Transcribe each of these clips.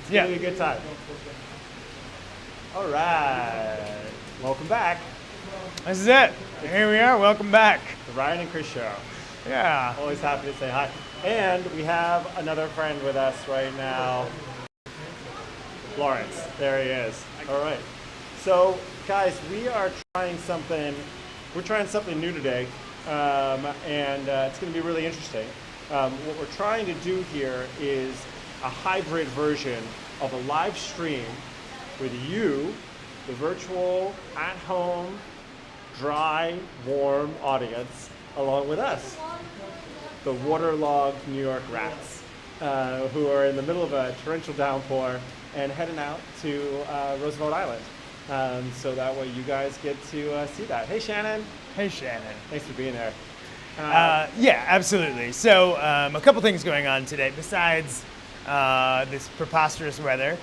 It's going to be a good time. All right. Welcome back. This is it. Here we are. Welcome back. The Ryan and Chris Show. Yeah. Always happy to say hi. And we have another friend with us right now. Lawrence. There he is. All right. So, guys, we are trying something. We're trying something new today. And it's going to be really interesting. What we're trying to do here is a hybrid version of a live stream with you, the virtual, at-home, dry, warm audience, along with us, the waterlogged New York rats, who are in the middle of a torrential downpour and heading out to Roosevelt Island. So that way you guys get to see that. Hey, Shannon. Hey, Shannon. Thanks for being there. Yeah, absolutely. So a couple things going on today besides this preposterous weather.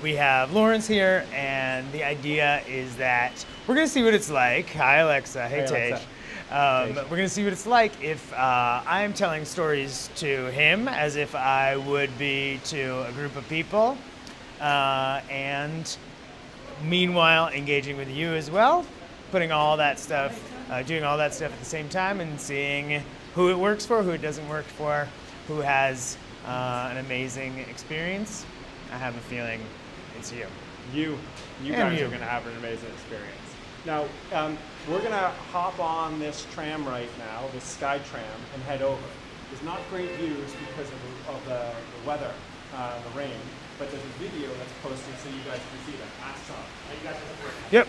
We have Lawrence here, and the idea is that we're going to see what it's like. Hi, Alexa. Hey, Tage. We're going to see what it's like if I'm telling stories to him as if I would be to a group of people, and meanwhile engaging with you as well, putting all that stuff, doing all that stuff at the same time, and seeing who it works for, who it doesn't work for, who has an amazing experience. I have a feeling it's you. You guys are going to have an amazing experience. Now, we're going to hop on this tram right now, this sky tram, and head over. There's not great views because of the weather, the rain, but there's a video that's posted so you guys can see that. Awesome. You guys are Yep.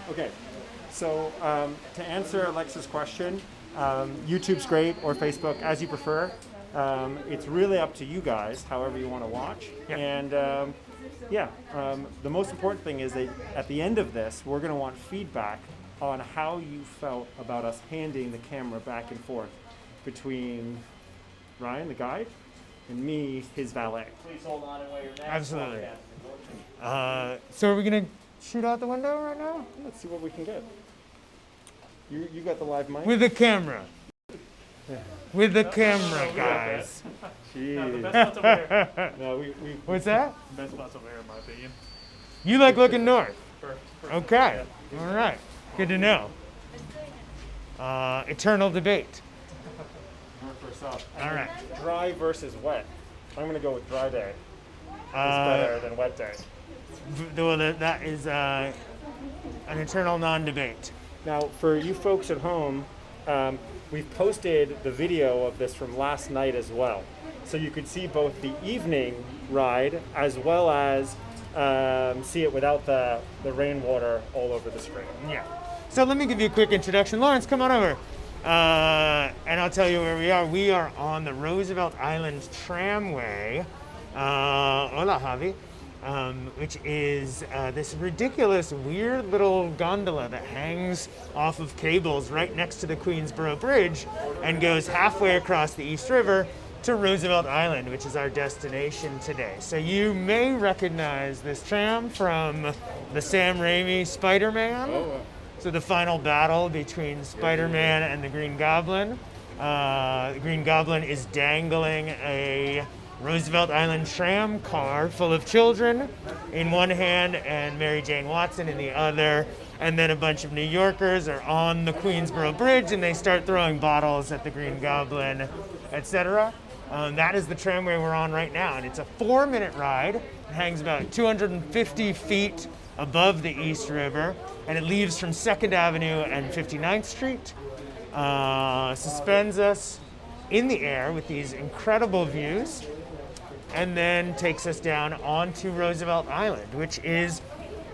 Okay, so to answer Alexa's question, YouTube's great, or Facebook, as you prefer. It's really up to you guys, however you want to watch. Yeah. And the most important thing is that at the end of this, we're going to want feedback on how you felt about us handing the camera back and forth between Ryan, the guide, and me, his valet. Please hold on and wear your mask. Absolutely. So are we going to shoot out the window right now? Let's see what we can get. You got the live mic? With the camera. With the camera, guys. Jeez. No, the best spot's over here. No, What's that? The best spot's over here, in my opinion. You like looking north? Perfect. Okay. All right. Good to know. Eternal debate. North versus south. All right. Dry versus wet. I'm going to go with dry day. It's better than wet day. That is an eternal non-debate. Now, for you folks at home, we've posted the video of this from last night as well. So you could see both the evening ride as well as see it without the rainwater all over the screen. Yeah. So let me give you a quick introduction. Lawrence, come on over. And I'll tell you where we are. We are on the Roosevelt Island Tramway. Hola, Javi. Which is this ridiculous, weird little gondola that hangs off of cables right next to the Queensboro Bridge and goes halfway across the East River to Roosevelt Island, which is our destination today. So you may recognize this tram from the Sam Raimi Spider-Man. Oh. So the final battle between Spider-Man and the Green Goblin. The Green Goblin is dangling a Roosevelt Island tram car full of children in one hand and Mary Jane Watson in the other, and then a bunch of New Yorkers are on the Queensboro Bridge and they start throwing bottles at the Green Goblin, etc. That is the tramway we're on right now, and it's a 4-minute ride. It hangs about 250 feet above the East River, and it leaves from 2nd Avenue and 59th Street, suspends us in the air with these incredible views, and then takes us down onto Roosevelt Island, which is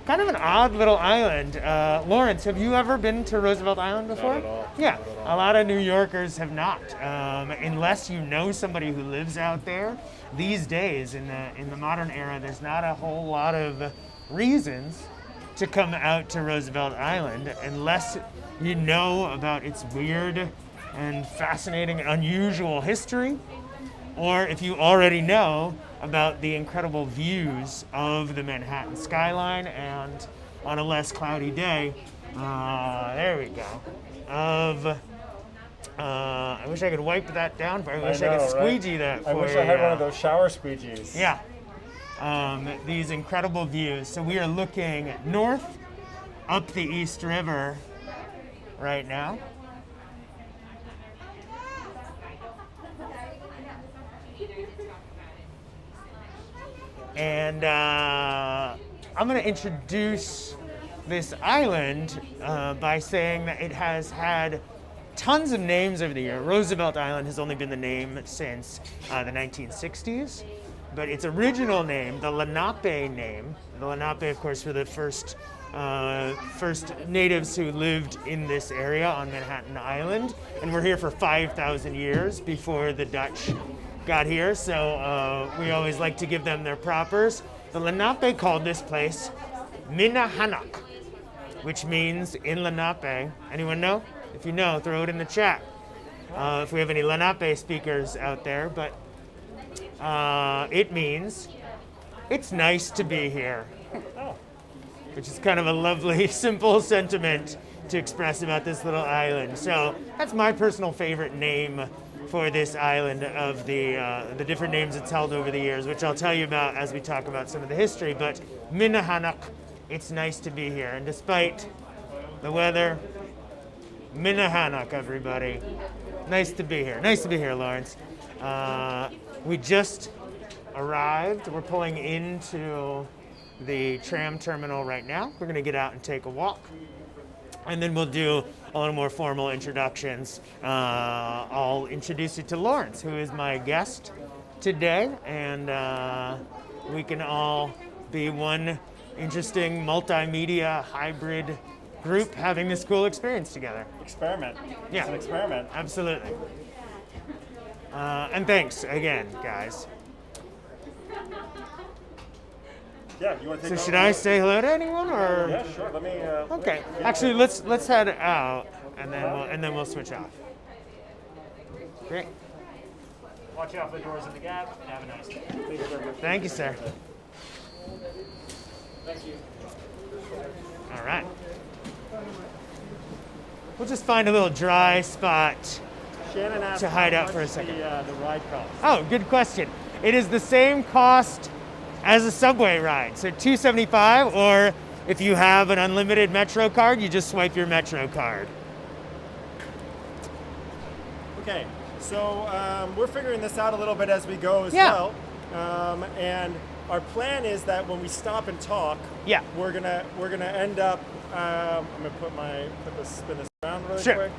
kind of an odd little island. Lawrence, have you ever been to Roosevelt Island before? Not at all. Yeah, Not at all. a lot of New Yorkers have not, unless you know somebody who lives out there. These days, in the modern era, there's not a whole lot of reasons to come out to Roosevelt Island unless you know about its weird and fascinating, unusual history, or if you already know about the incredible views of the Manhattan skyline, and on a less cloudy day, there there we go, of, I wish I could wipe that down, but I wish I could know, squeegee right? that for I wish you. I had one of those shower squeegees. Yeah. These incredible views. So we are looking north up the East River right now. And I'm going to introduce this island by saying that it has had tons of names over the year. Roosevelt Island has only been the name since the 1960s, but its original name, the Lenape name, the Lenape, of course, were the first natives who lived in this area on Manhattan Island, and were here for 5,000 years before the Dutch got here, so we always like to give them their propers. The Lenape called this place Minahanak, which means in Lenape. Anyone know? If you know, throw it in the chat. If we have any Lenape speakers out there, but it means it's nice to be here, which is kind of a lovely, simple sentiment to express about this little island. So that's my personal favorite name for this island of the different names it's held over the years, which I'll tell you about as we talk about some of the history. But Minahanak, it's nice to be here. And despite the weather, Minahanak, everybody. Nice to be here. Nice to be here, Lawrence. We just arrived. We're pulling into the tram terminal right now. We're going to get out and take a walk. And then we'll do a little more formal introductions. I'll introduce you to Lawrence, who is my guest today. And we can all be one interesting multimedia hybrid group having this cool experience together. Experiment. Yeah. It's an experiment. Absolutely. And thanks again, guys. Yeah, you want to take So should I say hello to anyone, or? Yeah, sure. Let me. Okay. Actually, let's head out, and then we'll switch off. Great. Watch out for the doors in the gap, and have a nice day. Thank you very much. Thank you, sir. Thank you. All right. We'll just find a little dry spot. Shannon asked To hide how out for a much second. The ride cost. Oh, good question. It is the same cost as a subway ride. So $2.75, or if you have an unlimited Metro card, you just swipe your Metro card. Okay, so we're figuring this out a little bit as we go as Yeah. well. And our plan is that when we stop and talk, Yeah. we're gonna end up. I'm gonna spin this around really Sure. quick.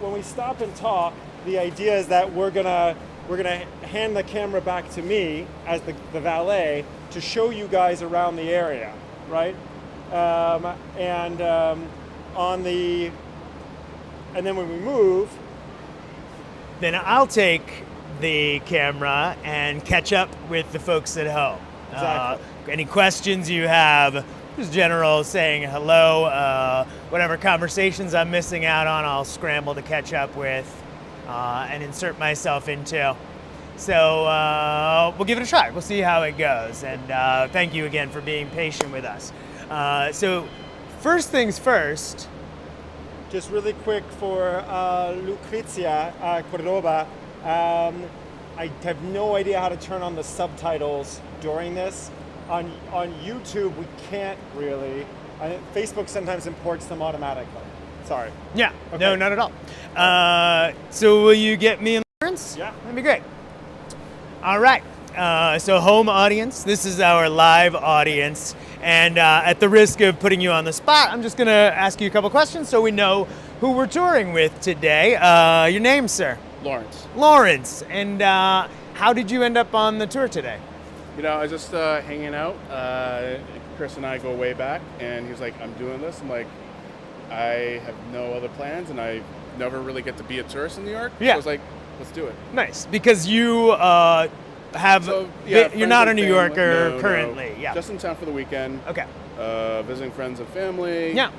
When we stop and talk, the idea is that we're gonna hand the camera back to me as the valet to show you guys around the area, right? And then when we move, Then I'll take the camera and catch up with the folks at home. Exactly. Any questions you have, just general saying hello, whatever conversations I'm missing out on, I'll scramble to catch up with and insert myself into. So we'll give it a try. We'll see how it goes. And thank you again for being patient with us. So first things first. just really quick for Lucrezia Cordoba, I have no idea how to turn on the subtitles during this. On YouTube, we can't really. Facebook sometimes imports them automatically. Sorry. Yeah, Okay. no, not at all. So will you get me and Lawrence? Yeah. That'd be great. All right. So home audience, this is our live audience. And at the risk of putting you on the spot, I'm just going to ask you a couple questions so we know who we're touring with today. Your name, sir? Lawrence. Lawrence. And how did you end up on the tour today? You know, I was just hanging out. Chris and I go way back, and he was like, I'm doing this. I'm like, I have no other plans, and I never really get to be a tourist in New York. Yeah. So I was like, let's do it. Nice, because you have, So, yeah, you're not a friends New and Yorker family. No, currently. no. Yeah. Just in town for the weekend. Okay. Visiting friends and family. Yeah.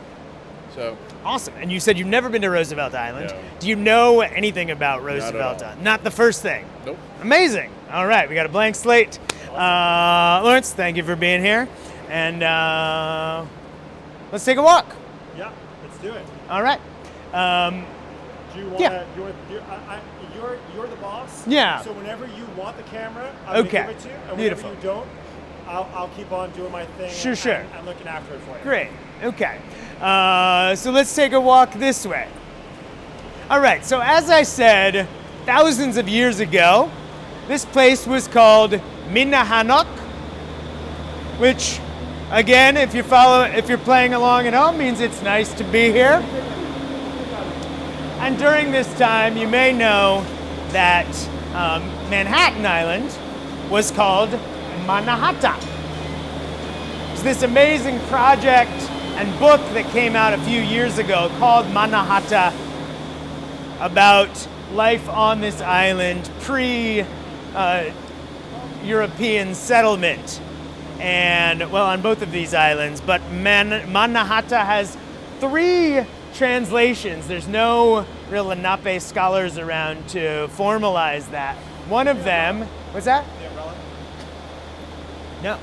So, Awesome. And you said you've never been to Roosevelt Island. No. Do you know anything about Roosevelt all. Island? Not the first thing. nope. Amazing. All right, we got a blank slate. Lawrence, thank you for being here. And let's take a walk. Yeah. do it. All right. Do you want Yeah. to? You're the boss. Yeah. So whenever you want the camera, I'm Okay. gonna give it to you, and Beautiful. whenever you don't, I'll keep on doing my thing. Sure. And looking after it for you. Great. Okay. So let's take a walk this way. All right. So as I said, thousands of years ago, this place was called Minahanok, which, again, if you're playing along at home, means it's nice to be here. And during this time, you may know that Manhattan Island was called Mannahatta. It's this amazing project and book that came out a few years ago called Mannahatta, about life on this island pre-European settlement. And, well, on both of these islands, but Mannahatta has 3 translations. There's no real Lenape scholars around to formalize that. One of them, what's that? The umbrella? No.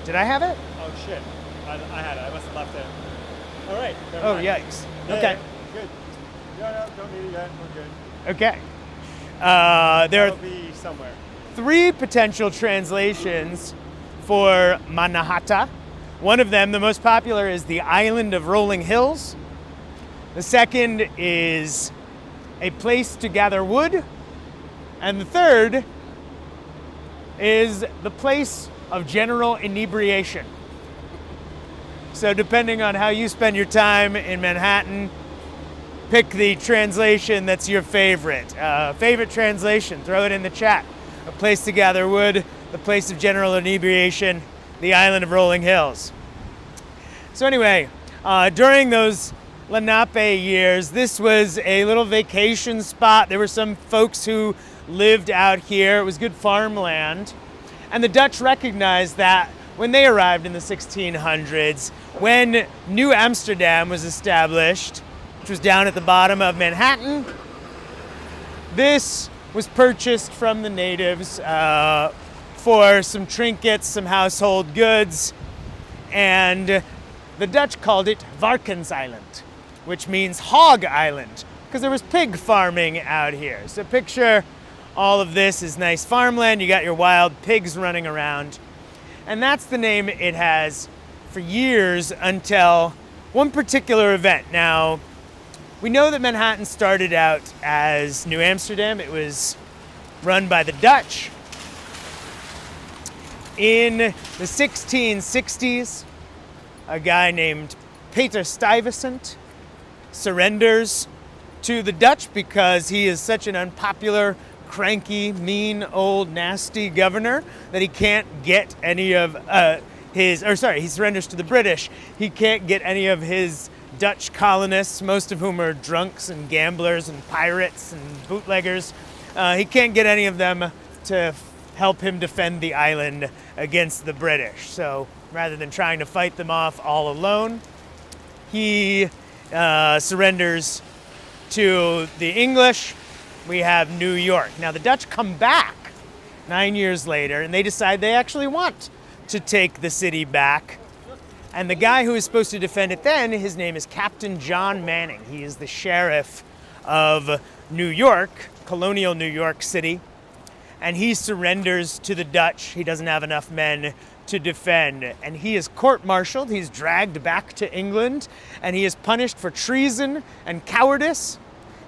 Did I have it? Oh shit! I had it. I must have left it. All right. never Oh, mind. yikes. Yeah, Okay. yeah, good. No, don't need it yet. We're good. Okay. There It'll are be somewhere. 3 potential translations for Mannahatta. One of them, the most popular, is the Island of Rolling Hills. The second is a place to gather wood. And the third is the place of general inebriation. So depending on how you spend your time in Manhattan, pick the translation that's your favorite. Favorite translation, throw it in the chat. A place to gather wood, the place of general inebriation, the Island of Rolling Hills. So anyway, during those Lenape years, this was a little vacation spot. There were some folks who lived out here. It was good farmland. And the Dutch recognized that when they arrived in the 1600s, when New Amsterdam was established, which was down at the bottom of Manhattan, this was purchased from the natives for some trinkets, some household goods, and the Dutch called it Varkens Island, which means Hog Island, because there was pig farming out here. So picture all of this is nice farmland. You got your wild pigs running around. And that's the name it has for years until one particular event. Now, we know that Manhattan started out as New Amsterdam. It was run by the Dutch. In the 1660s, a guy named Peter Stuyvesant surrenders to the Dutch because he is such an unpopular, cranky, mean, old, nasty governor that he can't get any of he surrenders to the British. He can't get any of his Dutch colonists, most of whom are drunks and gamblers and pirates and bootleggers. He can't get any of them to help him defend the island against the British. So rather than trying to fight them off all alone, he surrenders to the English. We have New York. Now the Dutch come back 9 years later and they decide they actually want to take the city back. And the guy who is supposed to defend it then, his name is Captain John Manning. He is the sheriff of New York, colonial New York City. And he surrenders to the Dutch. He doesn't have enough men to defend. And he is court-martialed. He's dragged back to England. And he is punished for treason and cowardice.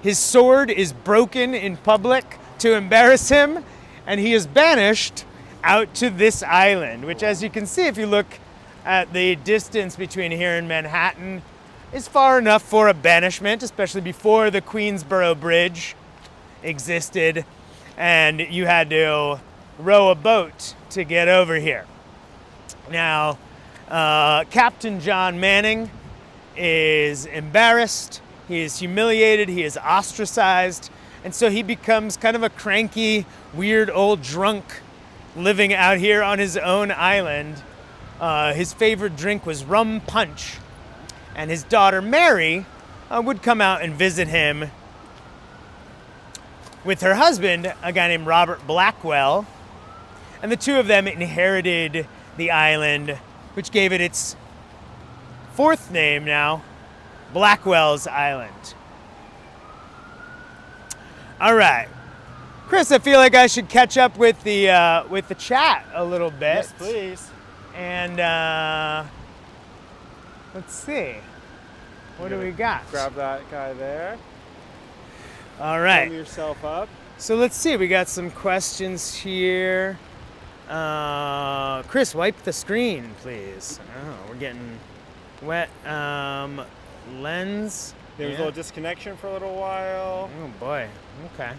His sword is broken in public to embarrass him. And he is banished out to this island, which, as you can see, if you look at the distance between here and Manhattan, is far enough for a banishment, especially before the Queensboro Bridge existed and you had to row a boat to get over here. Now, Captain John Manning is embarrassed, he is humiliated, he is ostracized, and so he becomes kind of a cranky, weird old drunk living out here on his own island. His favorite drink was rum punch, and his daughter Mary would come out and visit him with her husband, a guy named Robert Blackwell, and the two of them inherited the island, which gave it its fourth name now, Blackwell's Island. All right, Chris, I feel like I should catch up with the chat a little bit. Yes, please. And let's see. What do we got? Grab that guy there. All right. Warm yourself up. So let's see. We got some questions here. Chris, wipe the screen, please. Oh, we're getting wet. Lens. There was a little disconnection for a little while. Oh boy. Okay.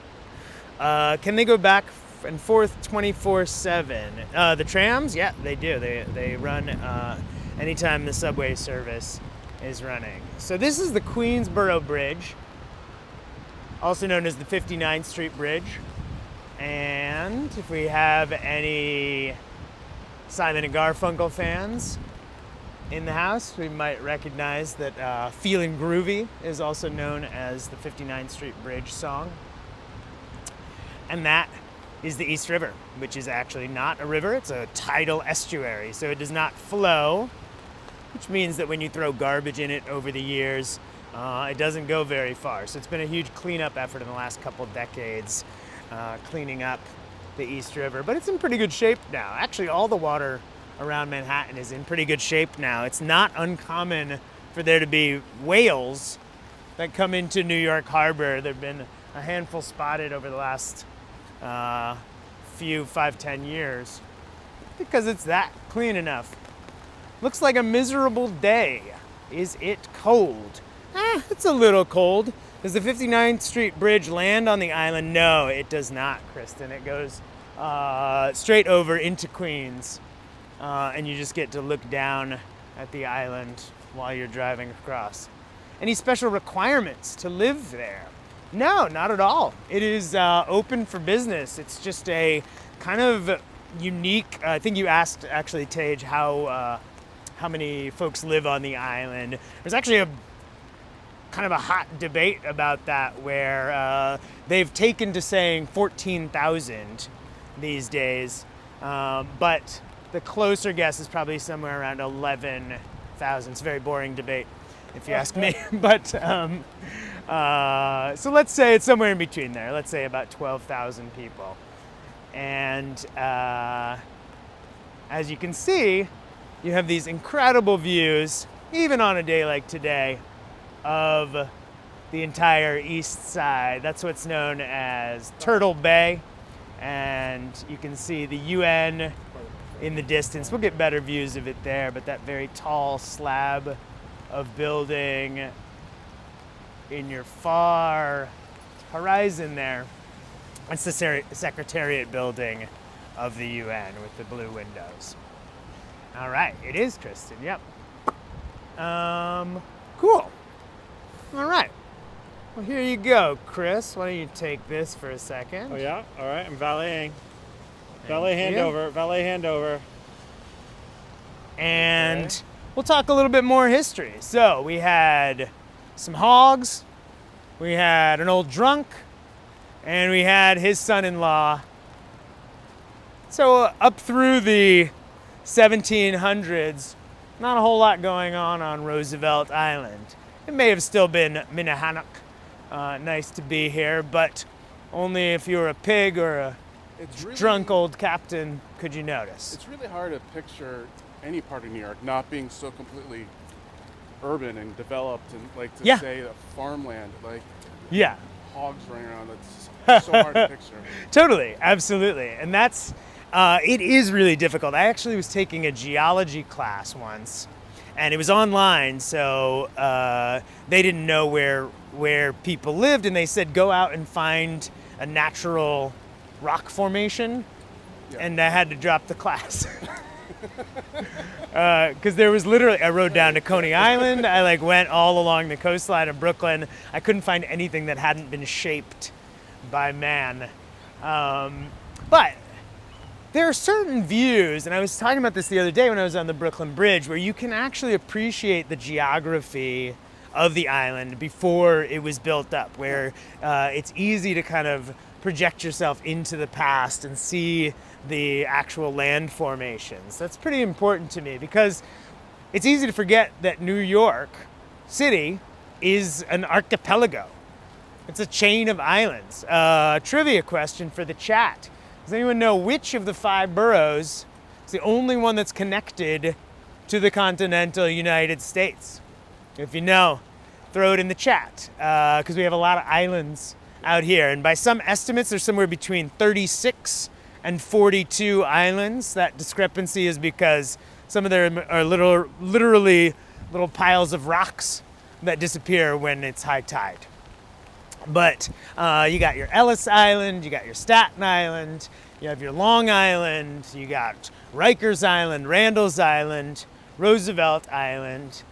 Can they go back and forth 24/7? The trams? Yeah, they do. They run anytime the subway service is running. So this is the Queensboro Bridge, also known as the 59th Street Bridge. And if we have any Simon and Garfunkel fans in the house, we might recognize that Feelin' Groovy is also known as the 59th Street Bridge song. And that is the East River, which is actually not a river, it's a tidal estuary. So it does not flow, which means that when you throw garbage in it over the years, it doesn't go very far. So it's been a huge cleanup effort in the last couple decades, cleaning up the East River. But it's in pretty good shape now. Actually, all the water around Manhattan is in pretty good shape now. It's not uncommon for there to be whales that come into New York Harbor. There have been a handful spotted over the last 5-10 years because it's that clean enough. Looks like a miserable day. Is it cold? It's a little cold. Does the 59th Street Bridge land on the island? No, it does not, Kristen. It goes straight over into Queens, and you just get to look down at the island while you're driving across. Any special requirements to live there? No, not at all. It is open for business. It's just a kind of unique, I think you asked actually, Tage, how many folks live on the island. There's actually a kind of a hot debate about that where they've taken to saying 14,000 these days, but the closer guess is probably somewhere around 11,000. It's a very boring debate, if you ask me. But so let's say it's somewhere in between there. Let's say about 12,000 people. And as you can see, you have these incredible views, even on a day like today, of the entire east side. That's what's known as Turtle Bay. And you can see the UN in the distance. We'll get better views of it there, but that very tall slab of building in your far horizon there, that's the Secretariat building of the UN with the blue windows. All right, it is, Kristen, yep. Cool. All right. Well, here you go, Chris. Why don't you take this for a second? Oh, yeah? All right, I'm valeting. Valet handover. And okay. We'll talk a little bit more history. So we had some hogs, we had an old drunk, and we had his son-in-law. So up through the 1700s, not a whole lot going on Roosevelt Island. It may have still been Minnehannock, nice to be here, but only if you were a pig or a drunk old captain could you notice. It's really hard to picture any part of New York not being so completely urban and developed, and like to say the farmland, like hogs running around. That's so hard to picture. Totally, absolutely, and that's it is really difficult. I actually was taking a geology class once, and it was online, so they didn't know where people lived, and they said go out and find a natural rock formation, and I had to drop the class. Because there was literally, I rode down to Coney Island, I went all along the coastline of Brooklyn. I couldn't find anything that hadn't been shaped by man. But there are certain views, and I was talking about this the other day when I was on the Brooklyn Bridge, where you can actually appreciate the geography of the island before it was built up, where it's easy to kind of project yourself into the past and see the actual land formations. That's pretty important to me because it's easy to forget that New York City is an archipelago? It's a chain of islands. Trivia question for the chat. Does anyone know which of the 5 boroughs is the only one that's connected to the continental United States? If you know, throw it in the chat, because we have a lot of islands out here. And by some estimates, there's somewhere between 36 and 42 islands. That discrepancy is because some of them are literally little piles of rocks that disappear when it's high tide. But you got your Ellis Island, you got your Staten Island, you have your Long Island, you got Rikers Island, Randall's Island, Roosevelt Island.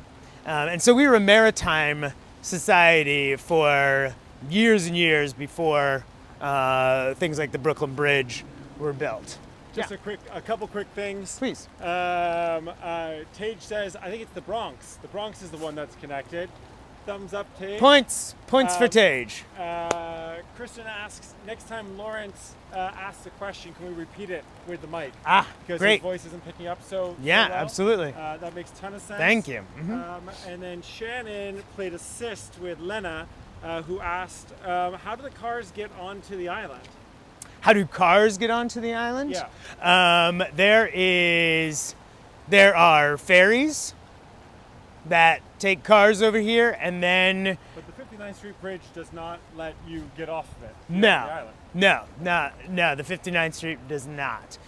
And so we were a maritime society for years and years before things like the Brooklyn Bridge were built. Just a couple quick things. Please. Tage says, I think it's the Bronx. The Bronx is the one that's connected. Thumbs up, Tage. Points for Tage. Kristen asks, next time Lawrence asks a question, can we repeat it with the mic? Because great. his voice isn't picking up so Yeah, well. absolutely. That makes a ton of sense. Thank you. And then Shannon played assist with Lena, who asked, how do the cars get onto the island? How do cars get onto the island? Yeah. There are ferries that take cars over here, and then But the 59th Street Bridge does not let you get off of it. On the no, island. the 59th Street does not.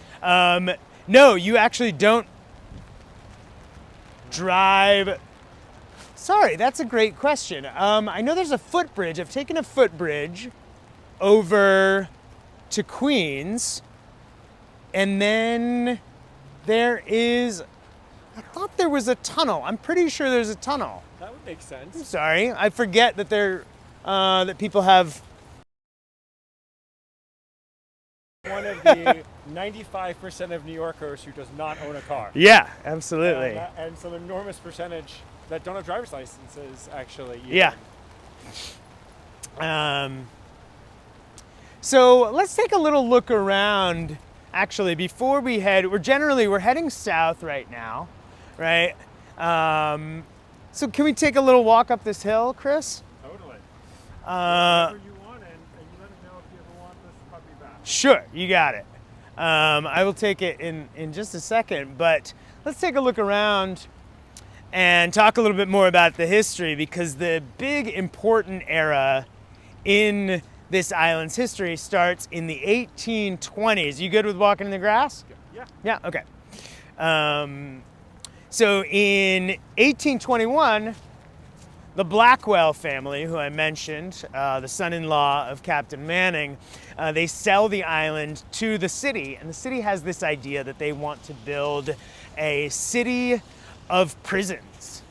No, you actually don't drive. Sorry, that's a great question. I know there's a footbridge. I've taken a footbridge over to Queens, and then there is, I thought there was a tunnel. I'm pretty sure there's a tunnel. That would make I'm sense. sorry, I forget that that people have. One of the 95% of New Yorkers who does not own a car. Yeah, absolutely. And some enormous percentage that don't have driver's licenses, actually. Yeah. So let's take a little look around. Actually, before we head, we're heading south right now, right? So can we take a little walk up this hill, Chris? Totally. Uh, Whatever you want, and you let us know if you ever want this puppy back. Sure, you got it. I will take it in just a second, but let's take a look around and talk a little bit more about the history, because the big important era in this island's history starts in the 1820s. You good with walking in the grass? Yeah. Yeah, okay. So in 1821, the Blackwell family, who I mentioned, the son-in-law of Captain Manning, they sell the island to the city, and the city has this idea that they want to build a city of prisons.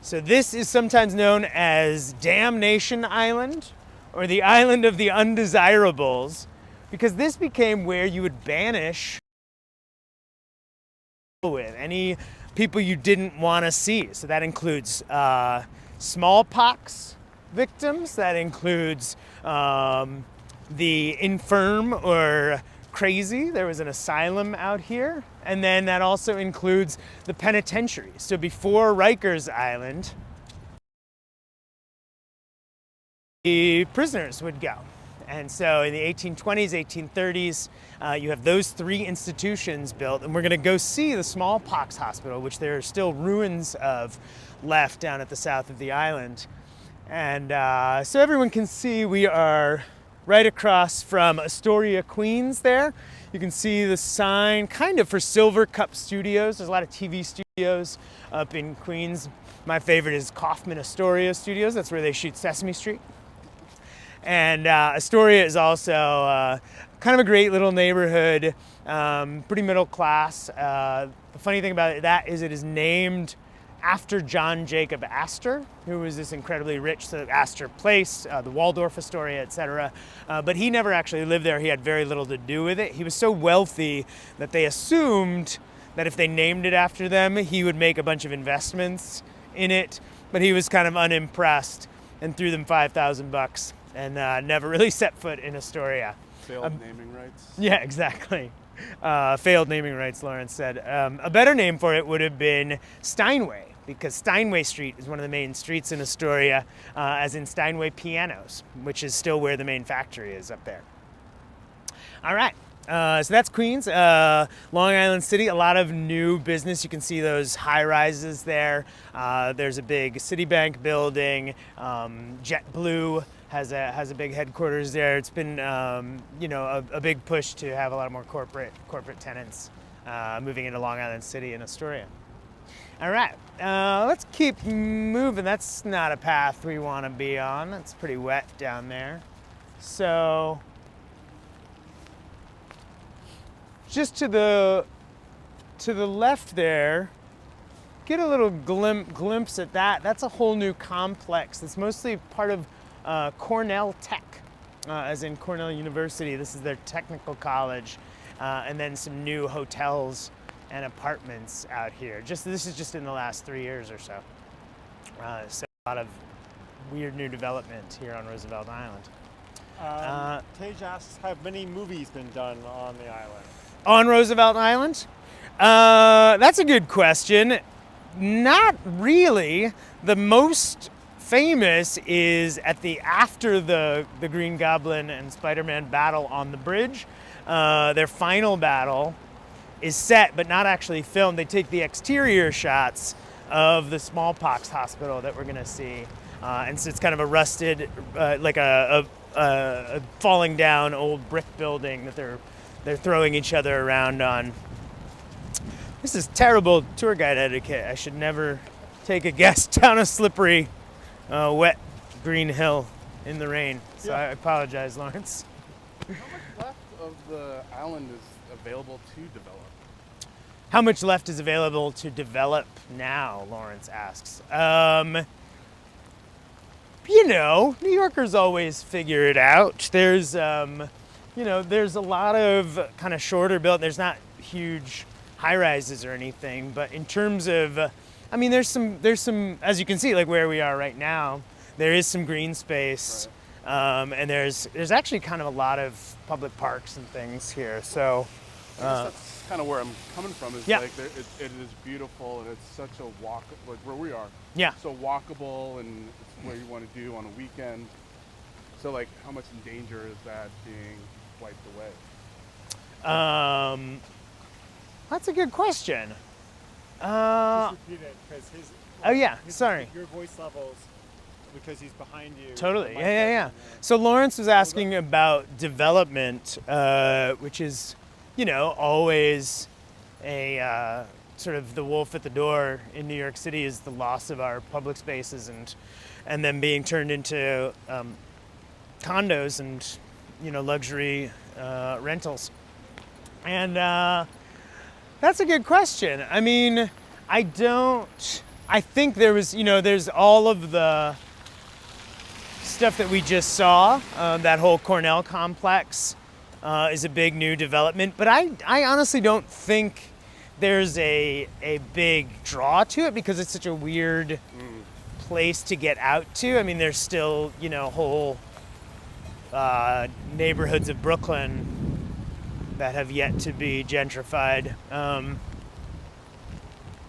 So this is sometimes known as Damnation Island, or the Island of the Undesirables, because this became where you would banish with any people you didn't want to see. So that includes smallpox victims, that includes the infirm or crazy. There was an asylum out here, and then that also includes the penitentiary. So before Rikers Island, the prisoners would go. And so in the 1820s, 1830s, you have those 3 institutions built, and we're going to go see the Smallpox Hospital, which there are still ruins of left down at the south of the island. And so everyone can see we are right across from Astoria, Queens there. You can see the sign kind of for Silver Cup Studios. There's a lot of TV studios up in Queens. My favorite is Kaufman Astoria Studios. That's where they shoot Sesame Street. And Astoria is also kind of a great little neighborhood, pretty middle class. The funny thing about it is named after John Jacob Astor, who was this incredibly rich, so Astor Place, the Waldorf Astoria, etc. But he never actually lived there. He had very little to do with it. He was so wealthy that they assumed that if they named it after them, he would make a bunch of investments in it. But he was kind of unimpressed and threw them $5,000 and never really set foot in Astoria. Failed naming rights. Yeah, exactly. Failed naming rights, Lawrence said. A better name for it would have been Steinway, because Steinway Street is one of the main streets in Astoria, as in Steinway Pianos, which is still where the main factory is up there. All right. So that's Queens. Long Island City, a lot of new business. You can see those high rises there. There's a big Citibank building. JetBlue has a big headquarters there. It's been a big push to have a lot more corporate tenants moving into Long Island City and Astoria. All right, let's keep moving. That's not a path we want to be on. It's pretty wet down there. So just to the left there, get a little glimpse at that. That's a whole new complex. It's mostly part of Cornell Tech, as in Cornell University. This is their technical college, and then some new hotels and apartments out here. This is just in the last 3 years or so. So a lot of weird new development here on Roosevelt Island. Tage asks, have many movies been done on the island? On Roosevelt Island? That's a good question. Not really. The most famous is after the Green Goblin and Spider-Man battle on the bridge. Their final battle is set but not actually filmed. They take the exterior shots of the Smallpox Hospital that we're gonna see. And so it's kind of a rusted, like a falling down old brick building that they're throwing each other around on. This is terrible tour guide etiquette. I should never take a guest down a slippery, wet green hill in the rain. So I apologize, Lawrence. How much left of the island is available to develop? How much left is available to develop now, Lawrence asks. New Yorkers always figure it out. There's there's a lot of kind of shorter built. There's not huge high rises or anything, but in terms of, there's some, as you can see, like where we are right now, there is some green space, right. And there's actually kind of a lot of public parks and things here. So that's kind of where I'm coming from. Is like it is beautiful, and it's such a walk, like where we are. Yeah. So walkable, and it's what you want to do on a weekend. So like, how much in danger is that being wiped away? That's a good question. Just repeat it, because sorry. Your voice levels, because he's behind you. Totally, yeah. So Lawrence was asking about development, which is, always a sort of the wolf at the door in New York City, is the loss of our public spaces and then being turned into condos and luxury rentals. And that's a good question. I think there was, there's all of the stuff that we just saw. That whole Cornell complex is a big new development, but I honestly don't think there's a big draw to it because it's such a weird place to get out to. There's still, whole neighborhoods of Brooklyn that have yet to be gentrified.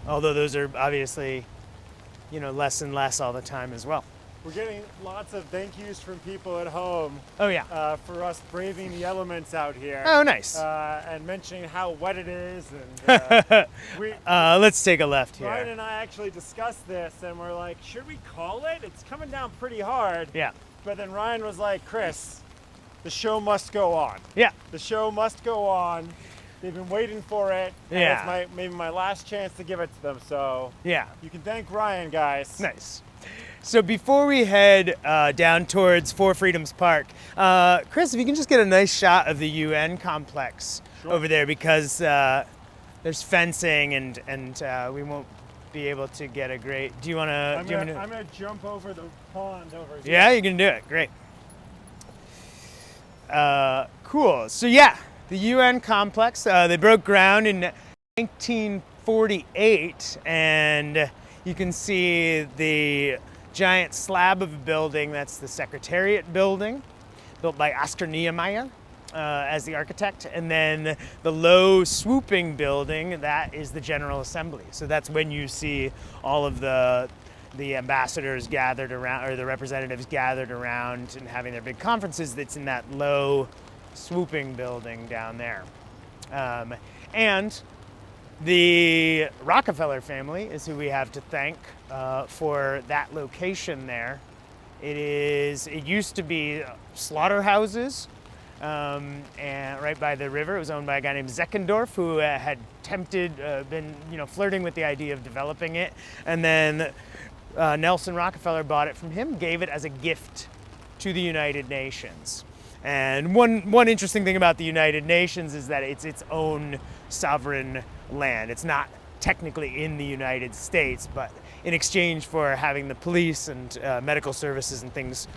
Although those are obviously, less and less all the time as well. We're getting lots of thank yous from people at home. Oh yeah. For us braving the elements out here. Oh nice. And mentioning how wet it is, and let's take a left here. Ryan and I actually discussed this, and we're like, should we call it? It's coming down pretty hard. Yeah. But then Ryan was like, Chris, the show must go on. Yeah. The show must go on. They've been waiting for it. Yeah. It's maybe my last chance to give it to them. So yeah. You can thank Ryan, guys. Nice. So before we head down towards Four Freedoms Park, Chris, if you can just get a nice shot of the UN complex over there, because there's fencing and we won't be able to get a great. Do you want to? I'm gonna jump over the pond over here. Yeah, you can do it. Great. Cool. So yeah, the UN complex. They broke ground in 1948, and you can see the giant slab of a building. That's the Secretariat building, built by Oscar Niemeyer. as the architect, and then the low swooping building, that is the General Assembly. So that's when you see all of the ambassadors gathered around, or the representatives gathered around and having their big conferences. That's in that low swooping building down there. And the Rockefeller family is who we have to thank for that location there. It used to be slaughterhouses, and right by the river. It was owned by a guy named Zeckendorf, who had been flirting with the idea of developing it, and then Nelson Rockefeller bought it from him, gave it as a gift to the United Nations. And one interesting thing about the United Nations is that it's its own sovereign land. It's not technically in the United States, but in exchange for having the police and medical services and things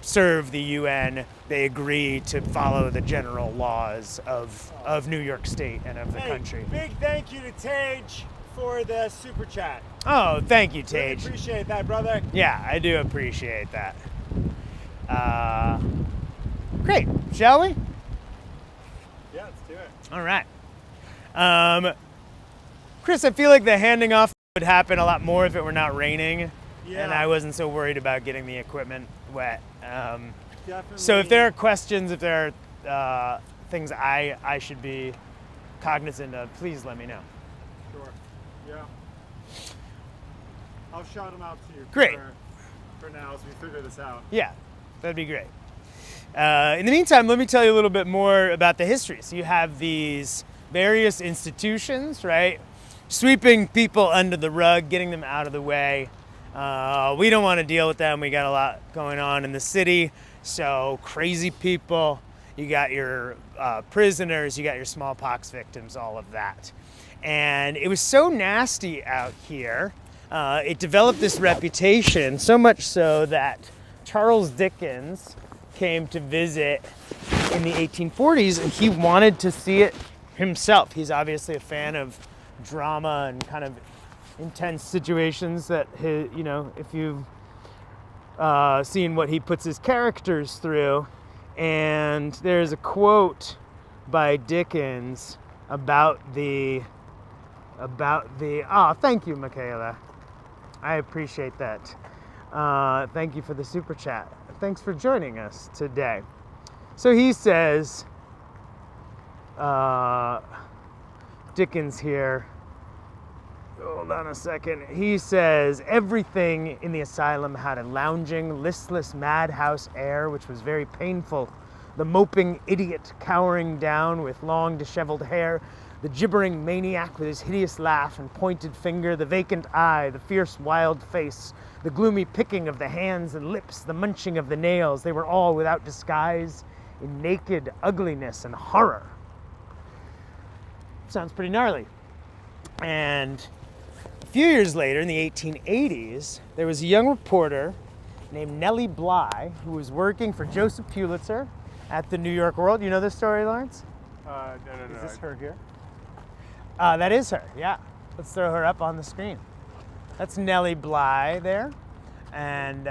serve the UN, they agree to follow the general laws of New York State and of the country. Big thank you to Tage for the super chat. Oh, thank you, Tage. Really appreciate that, brother. Yeah, I do appreciate that. Great, shall we? Yeah, let's do it. All right. Chris, I feel like the handing off would happen a lot more if it were not raining, and I wasn't so worried about getting the equipment wet. Definitely. So if there are questions, if there are things I should be cognizant of, please let me know. Sure. Yeah. I'll shout them out to you. Great. For now, as we figure this out. Yeah, that'd be great. In the meantime, let me tell you a little bit more about the history. So you have these various institutions, right? Sweeping people under the rug, getting them out of the way. We don't want to deal with them. We got a lot going on in the city. So crazy people, you got your prisoners, you got your smallpox victims, all of that. And it was so nasty out here, it developed this reputation, so much so that Charles Dickens came to visit in the 1840s, and he wanted to see it himself. He's obviously a fan of drama and kind of intense situations that, if you've seen what he puts his characters through. And there's a quote by Dickens about the thank you, Michaela. I appreciate that. Thank you for the super chat. Thanks for joining us today. So he says, Dickens here, hold on a second. He says, everything in the asylum had a lounging, listless, madhouse air, which was very painful. The moping idiot cowering down with long disheveled hair, the gibbering maniac with his hideous laugh and pointed finger, the vacant eye, the fierce wild face, the gloomy picking of the hands and lips, the munching of the nails, they were all without disguise in naked ugliness and horror. Sounds pretty gnarly. And a few years later, in the 1880s, there was a young reporter named Nelly Bly who was working for Joseph Pulitzer at the New York World. You know this story, Lawrence? No. Is this her here? That is her, yeah. Let's throw her up on the screen. That's Nelly Bly there. And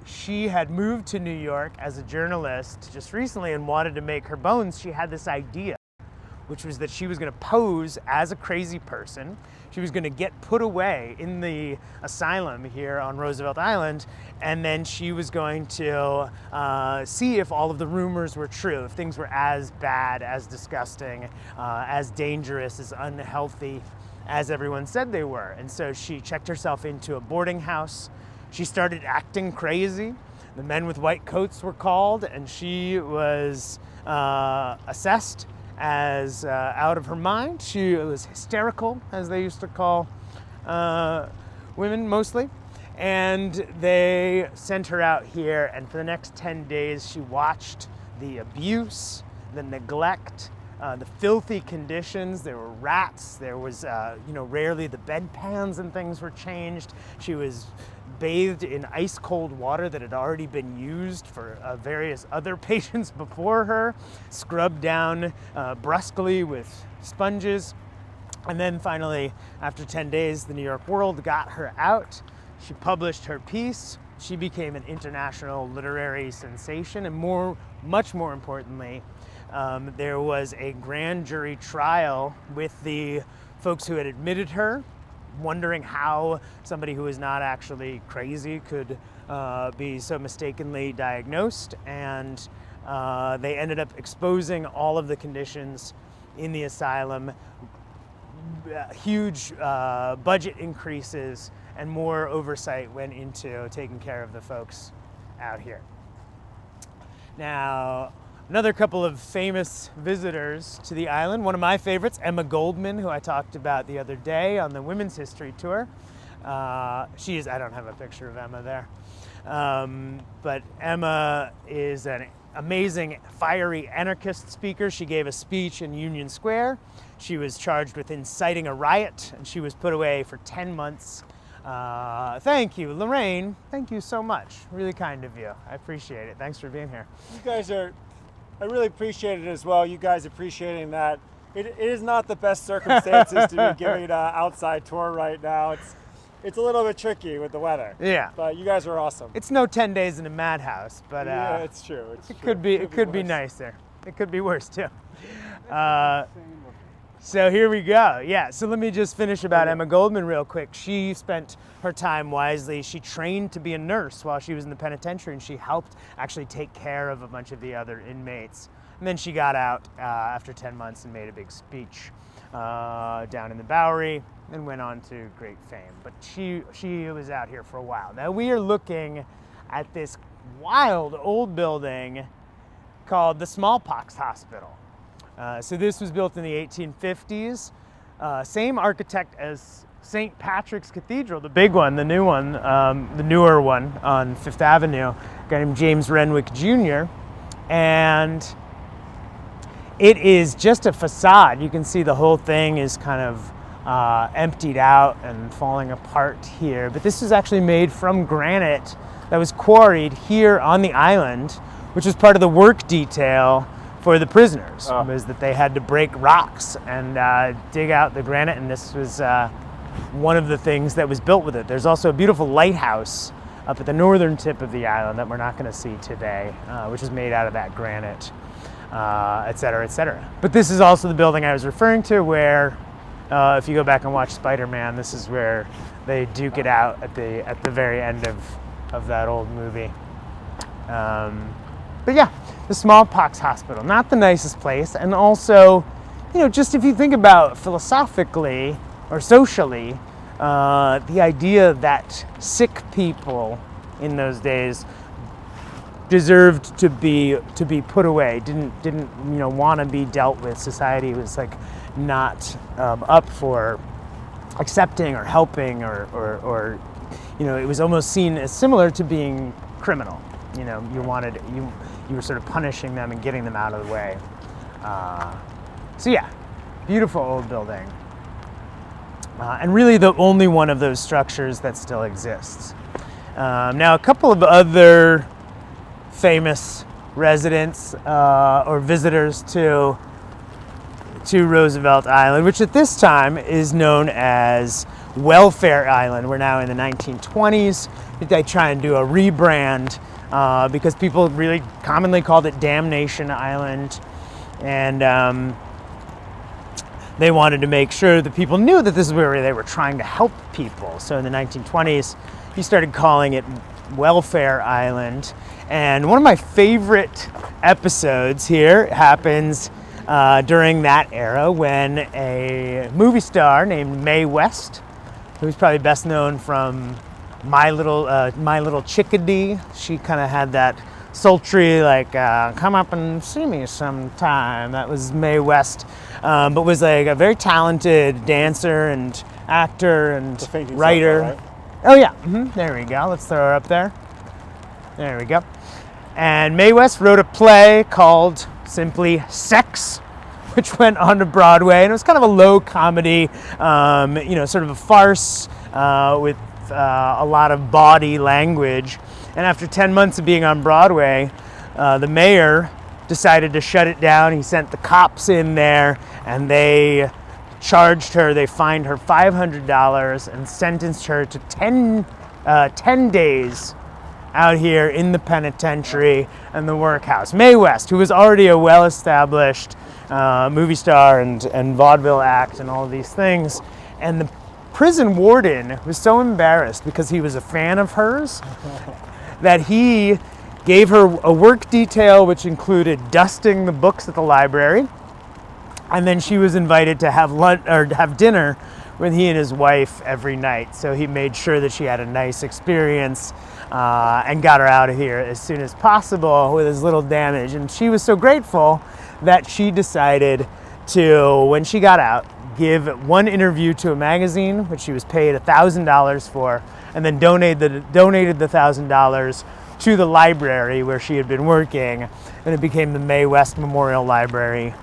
she had moved to New York as a journalist just recently and wanted to make her bones. She had this idea, which was that she was going to pose as a crazy person. She was going to get put away in the asylum here on Roosevelt Island, and then she was going to see if all of the rumors were true, if things were as bad, as disgusting, as dangerous, as unhealthy as everyone said they were. And so she checked herself into a boarding house. She started acting crazy. The men with white coats were called, and she was assessed as out of her mind. She was hysterical, as they used to call women mostly. And they sent her out here, and for the next 10 days, she watched the abuse, the neglect, the filthy conditions. There were rats. There was, rarely the bedpans and things were changed. She was bathed in ice cold water that had already been used for various other patients before her, scrubbed down brusquely with sponges. And then finally, after 10 days, the New York World got her out. She published her piece. She became an international literary sensation, and much more importantly, There was a grand jury trial with the folks who had admitted her, wondering how somebody who is not actually crazy could be so mistakenly diagnosed, and they ended up exposing all of the conditions in the asylum, huge budget increases, and more oversight went into taking care of the folks out here. Now, another couple of famous visitors to the island. One of my favorites, Emma Goldman, who I talked about the other day on the Women's History Tour. I don't have a picture of Emma there. But Emma is an amazing, fiery anarchist speaker. She gave a speech in Union Square. She was charged with inciting a riot, and she was put away for 10 months. Thank you, Lorraine. Thank you so much. Really kind of you. I appreciate it. Thanks for being here. You guys I really appreciate it as well. You guys appreciating that. It is not the best circumstances to be giving an outside tour right now. It's a little bit tricky with the weather. Yeah. But you guys are awesome. It's no 10 days in a madhouse, but yeah, it's true. It could be nicer. It could be worse too. So here we go. Yeah, so let me just finish about Emma Goldman real quick. She spent her time wisely. She trained to be a nurse while she was in the penitentiary, and she helped actually take care of a bunch of the other inmates. And then she got out after 10 months and made a big speech down in the Bowery and went on to great fame. But she was out here for a while. Now we are looking at this wild old building called the Smallpox Hospital. So this was built in the 1850s. Same architect as St. Patrick's Cathedral, the big one, the new one, the newer one on Fifth Avenue, a guy named James Renwick Jr. And it is just a facade. You can see the whole thing is kind of emptied out and falling apart here. But this is actually made from granite that was quarried here on the island, which was part of the work detail for the prisoners, was that they had to break rocks and dig out the granite, and this was one of the things that was built with it. There's also a beautiful lighthouse up at the northern tip of the island that we're not going to see today, which is made out of that granite, et cetera, et cetera. But this is also the building I was referring to where, if you go back and watch Spider-Man, this is where they duke it out at the very end of that old movie. But yeah, the Smallpox Hospital, not the nicest place. And also, just if you think about philosophically or socially, the idea that sick people in those days deserved to be put away, didn't want to be dealt with. Society was like not up for accepting or helping or it was almost seen as similar to being criminal. You were sort of punishing them and getting them out of the way. So yeah, beautiful old building. And really the only one of those structures that still exists. Now a couple of other famous residents or visitors to Roosevelt Island, which at this time is known as Welfare Island. We're now in the 1920s. They try and do a rebrand because people really commonly called it Damnation Island, and they wanted to make sure that people knew that this is where they were trying to help people. So in the 1920s, he started calling it Welfare Island. And one of my favorite episodes here happens during that era when a movie star named Mae West, who's probably best known from My Little Chickadee. She kind of had that sultry, come up and see me sometime. That was Mae West, but was like a very talented dancer and actor and writer. Right? Oh yeah, there we go. Let's throw her up there. There we go. And Mae West wrote a play called simply Sex, which went on to Broadway, and it was kind of a low comedy, sort of a farce with a lot of bawdy language. And after 10 months of being on Broadway, the mayor decided to shut it down. He sent the cops in there, and they charged her. They fined her $500 and sentenced her to 10 days out here in the penitentiary and the workhouse. Mae West, who was already a well-established movie star and vaudeville act and all of these things. And the prison warden was so embarrassed because he was a fan of hers that he gave her a work detail which included dusting the books at the library. And then she was invited to have lunch or have dinner with he and his wife every night. So he made sure that she had a nice experience and got her out of here as soon as possible with as little damage. And she was so grateful that she decided to, when she got out, give one interview to a magazine, which she was paid $1,000 for, and then donated the $1,000 to the library where she had been working, and it became the Mae West Memorial Library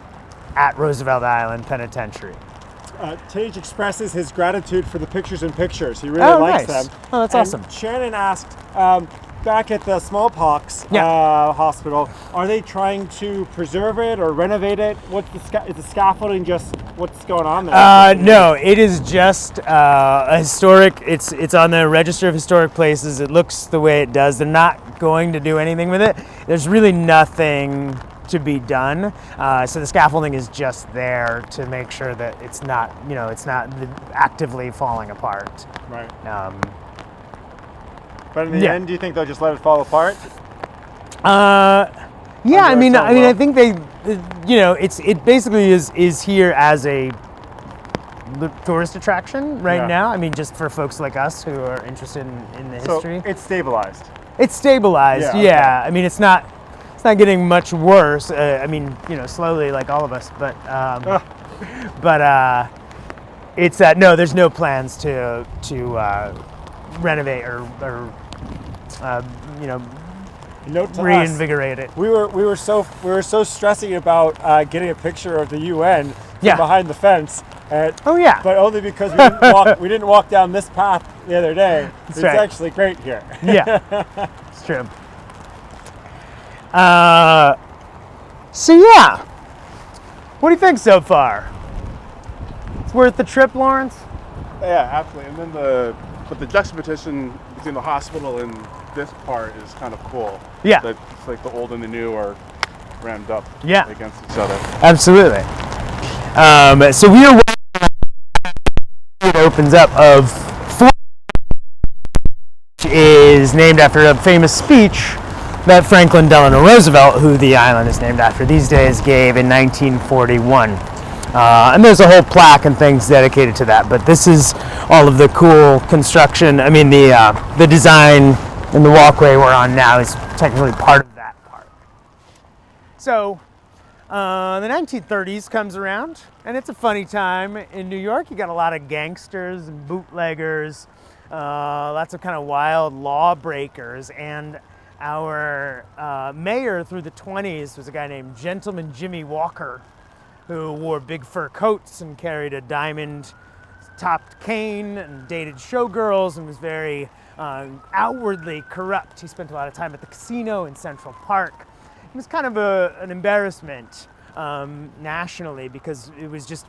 at Roosevelt Island Penitentiary. Tage expresses his gratitude for the pictures in pictures. He really likes nice. them. Oh, that's awesome. Shannon asked, back at the Smallpox Hospital, are they trying to preserve it or renovate it? Is the scaffolding just what's going on there? No, it is just a historic. It's on the Register of Historic Places. It looks the way it does. They're not going to do anything with it. There's really nothing to be done. So the scaffolding is just there to make sure that it's not actively falling apart. Right. But in the end, do you think they'll just let it fall apart? Yeah, I think they, it basically is here as a tourist attraction right now. I mean, just for folks like us who are interested in the history. So it's stabilized. It's stabilized. Yeah. Okay. I mean, it's not getting much worse. Slowly, like all of us. But it's no. There's no plans to renovate or reinvigorate it. We were so stressing about getting a picture of the UN from behind the fence. But only because we didn't walk down this path the other day. It's actually great here. Yeah, it's true. What do you think so far? It's worth the trip, Lawrence? Yeah, absolutely. And then the juxtaposition between the hospital and this part is kind of cool. Yeah. That it's like the old and the new are rammed up against each other. Absolutely. So we are. It opens up of four, which is named after a famous speech that Franklin Delano Roosevelt, who the island is named after these days, gave in 1941. And there's a whole plaque and things dedicated to that. But this is all of the cool construction. I mean, the design and the walkway we're on now is technically part of that part. So the 1930s comes around, and it's a funny time in New York. You got a lot of gangsters and bootleggers, lots of kind of wild lawbreakers, and our mayor through the 20s was a guy named Gentleman Jimmy Walker, who wore big fur coats and carried a diamond-topped cane and dated showgirls and was very outwardly corrupt. He spent a lot of time at the casino in Central Park. It was kind of an embarrassment nationally because it was just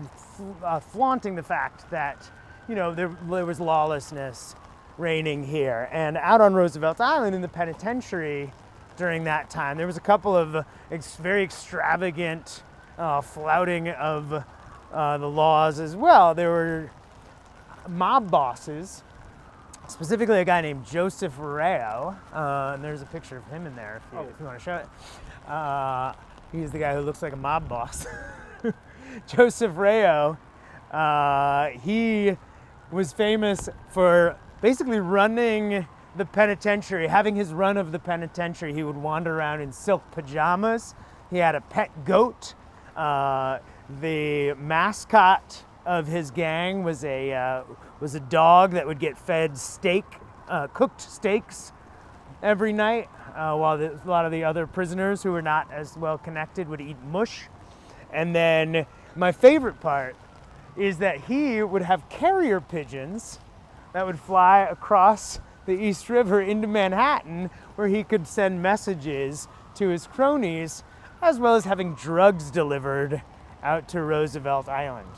flaunting the fact that, there was lawlessness reigning here. And out on Roosevelt Island in the penitentiary during that time, there was a couple of very extravagant flouting of the laws as well. There were mob bosses, specifically a guy named Joseph Rao, and there's a picture of him in there if you want to show it. He's the guy who looks like a mob boss. Joseph Rao, he was famous for basically running the penitentiary, having his run of the penitentiary. He would wander around in silk pajamas. He had a pet goat. The mascot of his gang was a dog that would get fed cooked steaks every night, while a lot of the other prisoners who were not as well connected would eat mush. And then my favorite part is that he would have carrier pigeons that would fly across the East River into Manhattan, where he could send messages to his cronies, as well as having drugs delivered out to Roosevelt Island.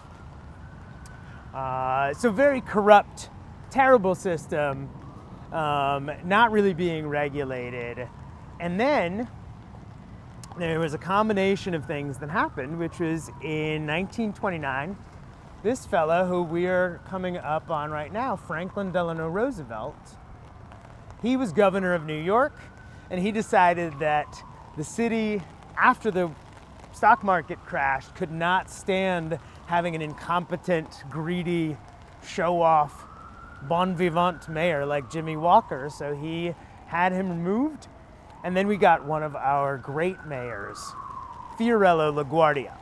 So very corrupt, terrible system. not really being regulated. And then there was a combination of things that happened, which was in 1929, this fella who we're coming up on right now, Franklin Delano Roosevelt, he was governor of New York, and he decided that the city, after the stock market crashed, could not stand having an incompetent, greedy, show-off, bon vivant mayor like Jimmy Walker, so he had him removed. And then we got one of our great mayors, Fiorello LaGuardia.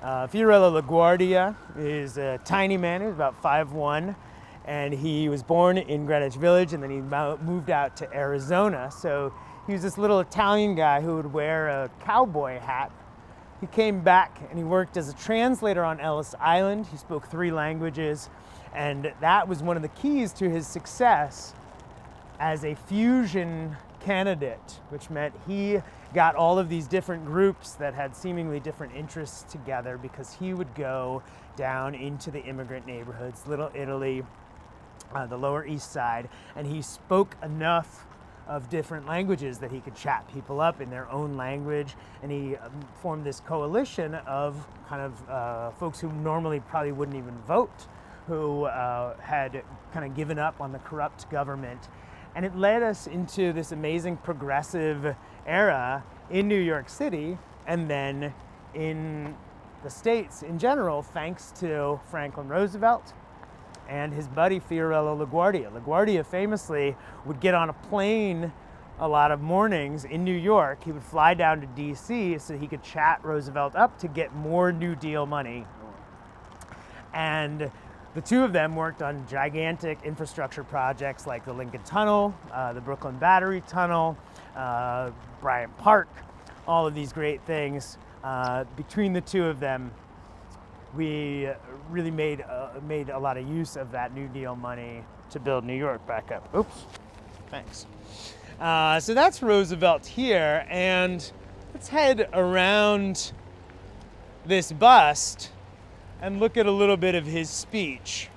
Fiorello LaGuardia is a tiny man. He was about 5'1", and he was born in Greenwich Village, and then he moved out to Arizona. So he was this little Italian guy who would wear a cowboy hat. He came back and he worked as a translator on Ellis Island. He spoke 3 languages, and that was one of the keys to his success as a fusion candidate, which meant he got all of these different groups that had seemingly different interests together, because he would go down into the immigrant neighborhoods, Little Italy, the Lower East Side, and he spoke enough of different languages that he could chat people up in their own language, and he formed this coalition of kind of folks who normally probably wouldn't even vote, who had kind of given up on the corrupt government. And it led us into this amazing progressive era in New York City, and then in the States in general, thanks to Franklin Roosevelt and his buddy Fiorello LaGuardia. LaGuardia famously would get on a plane a lot of mornings in New York. He would fly down to DC so he could chat Roosevelt up to get more New Deal money. And the two of them worked on gigantic infrastructure projects like the Lincoln Tunnel, the Brooklyn Battery Tunnel, Bryant Park, all of these great things. Between the two of them, we really made a lot of use of that New Deal money to build New York back up. Oops, thanks. So that's Roosevelt here, and let's head around this bust and look at a little bit of his speech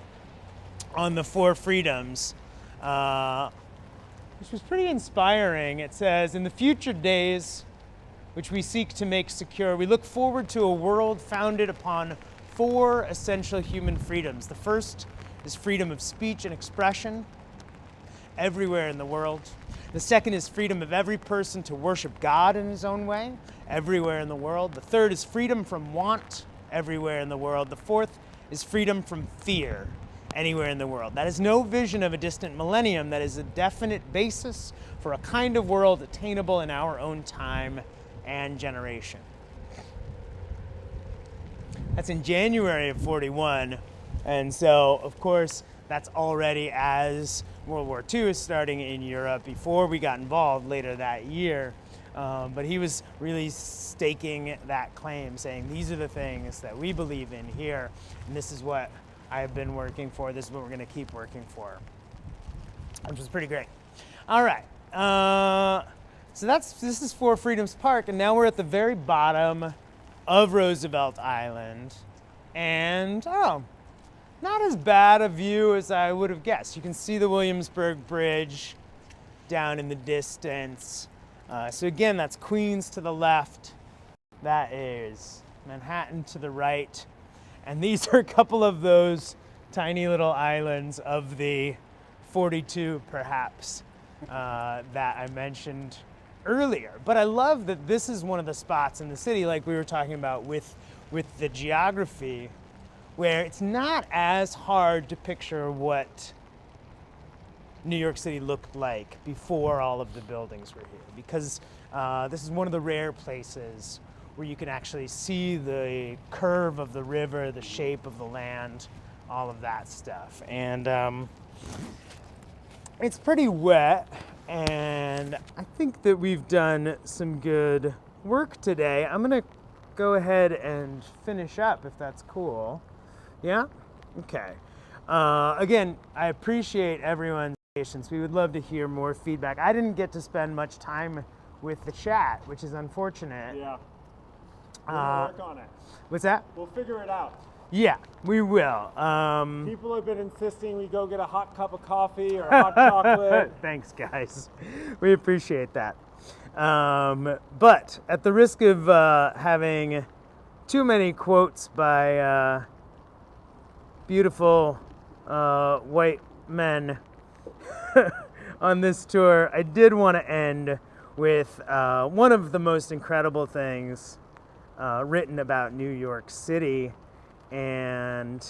on the 4 freedoms, which was pretty inspiring. It says, "In the future days, which we seek to make secure, we look forward to a world founded upon 4 essential human freedoms. The first is freedom of speech and expression everywhere in the world. The second is freedom of every person to worship God in his own way, everywhere in the world. The third is freedom from want, everywhere in the world. The fourth is freedom from fear, anywhere in the world. That is no vision of a distant millennium. That is a definite basis for a kind of world attainable in our own time and generation." That's in January of 41. And so, of course, that's already as World War II is starting in Europe, before we got involved later that year. But he was really staking that claim, saying these are the things that we believe in here, and this is what I have been working for, this is what we're going to keep working for, which was pretty great. All right, so this is 4 Freedoms Park, and now we're at the very bottom of Roosevelt Island, and not as bad a view as I would have guessed. You can see the Williamsburg Bridge down in the distance. So again, that's Queens to the left. That is Manhattan to the right. And these are a couple of those tiny little islands of the 42, perhaps, that I mentioned earlier. But I love that this is one of the spots in the city, like we were talking about with the geography, where it's not as hard to picture what New York City looked like before all of the buildings were here, because this is one of the rare places where you can actually see the curve of the river, the shape of the land, all of that stuff. And it's pretty wet, and I think that we've done some good work today. I'm gonna go ahead and finish up, if that's cool. Yeah? Okay. Again, I appreciate everyone's patience. We would love to hear more feedback. I didn't get to spend much time with the chat, which is unfortunate. Yeah. We'll work on it. What's that? We'll figure it out. Yeah, we will. People have been insisting we go get a hot cup of coffee or hot chocolate. Thanks, guys. We appreciate that. But at the risk of having too many quotes by beautiful white men on this tour, I did want to end with one of the most incredible things written about New York City. And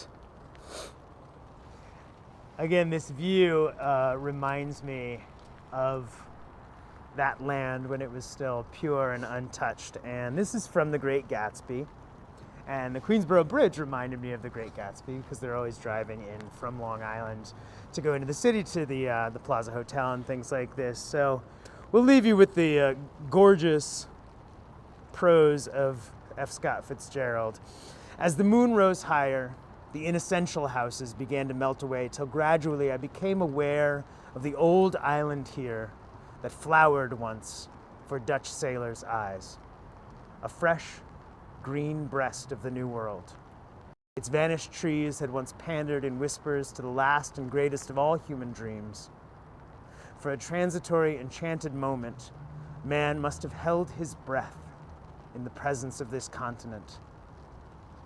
again, this view reminds me of that land when it was still pure and untouched. And this is from The Great Gatsby. And the Queensboro Bridge reminded me of The Great Gatsby because they're always driving in from Long Island to go into the city to the Plaza Hotel and things like this. So we'll leave you with the gorgeous prose of F. Scott Fitzgerald. As the moon rose higher, the inessential houses began to melt away till gradually I became aware of the old island here that flowered once for Dutch sailors' eyes. A fresh, green breast of the New World. Its vanished trees had once pandered in whispers to the last and greatest of all human dreams. For a transitory, enchanted moment, man must have held his breath in the presence of this continent,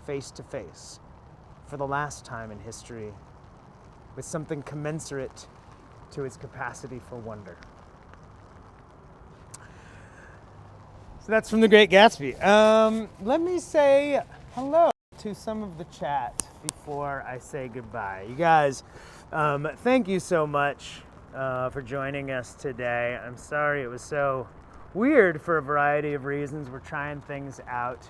face to face, for the last time in history, with something commensurate to its capacity for wonder. So that's from The Great Gatsby. Let me say hello to some of the chat before I say goodbye. You guys, thank you so much for joining us today. I'm sorry it was so weird for a variety of reasons. We're trying things out.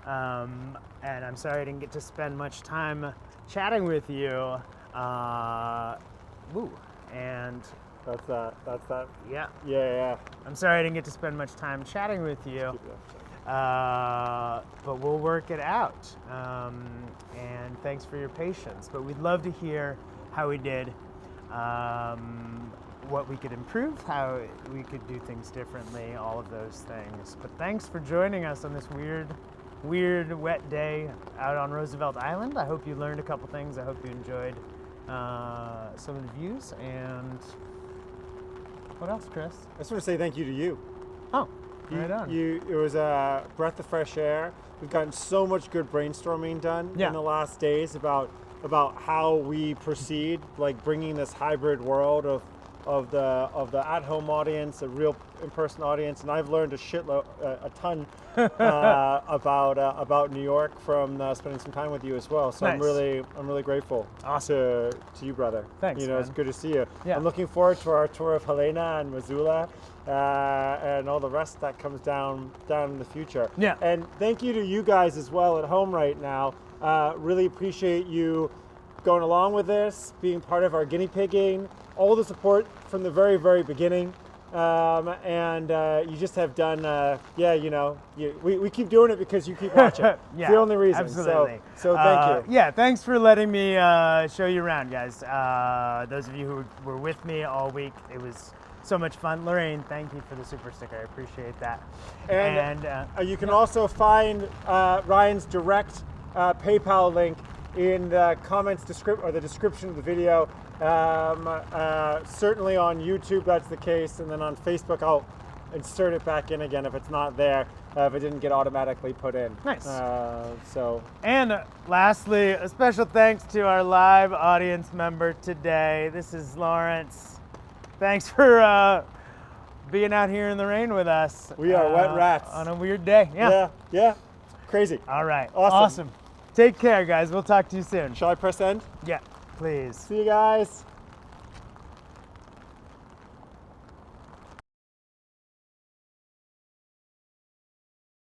And I'm sorry I didn't get to spend much time chatting with you. And That's that. yeah. Yeah. I'm sorry I didn't get to spend much time chatting with you. But we'll work it out. And thanks for your patience. But we'd love to hear how we did, what we could improve, how we could do things differently, all of those things. But thanks for joining us on this weird wet day out on Roosevelt Island. I hope you learned a couple things. I hope you enjoyed some of the views. And what else, Chris? I just want to say thank you to you. Oh, right on. It was a breath of fresh air. We've gotten so much good brainstorming done in the last days about how we proceed, like bringing this hybrid world of the at-home audience, a real in-person audience, and I've learned a ton about New York from spending some time with you as well. So Nice. I'm really grateful to you, brother. Thanks, It's man. good to see you. Yeah. I'm looking forward to our tour of Helena and Missoula and all the rest that comes down in the future. Yeah. And thank you to you guys as well at home right now. Really appreciate you going along with this, being part of our guinea pigging, all the support from the very, very beginning. And you just have done, we keep doing it because you keep watching. It's the only reason. Absolutely. So thank you. Yeah, thanks for letting me show you around, guys. Those of you who were with me all week, it was so much fun. Lorraine, thank you for the super sticker. I appreciate that. And you can also find Ryan's direct PayPal link in the comments or the description of the video. Certainly on YouTube that's the case, and then on Facebook I'll insert it back in again if it's not there, if it didn't get automatically put in. Nice. And lastly, a special thanks to our live audience member today. This is Lawrence. Thanks for being out here in the rain with us. We are wet rats. On a weird day. Yeah. Crazy. All right. Awesome. Take care, guys. We'll talk to you soon. Shall I press end? Yeah, please. See you guys.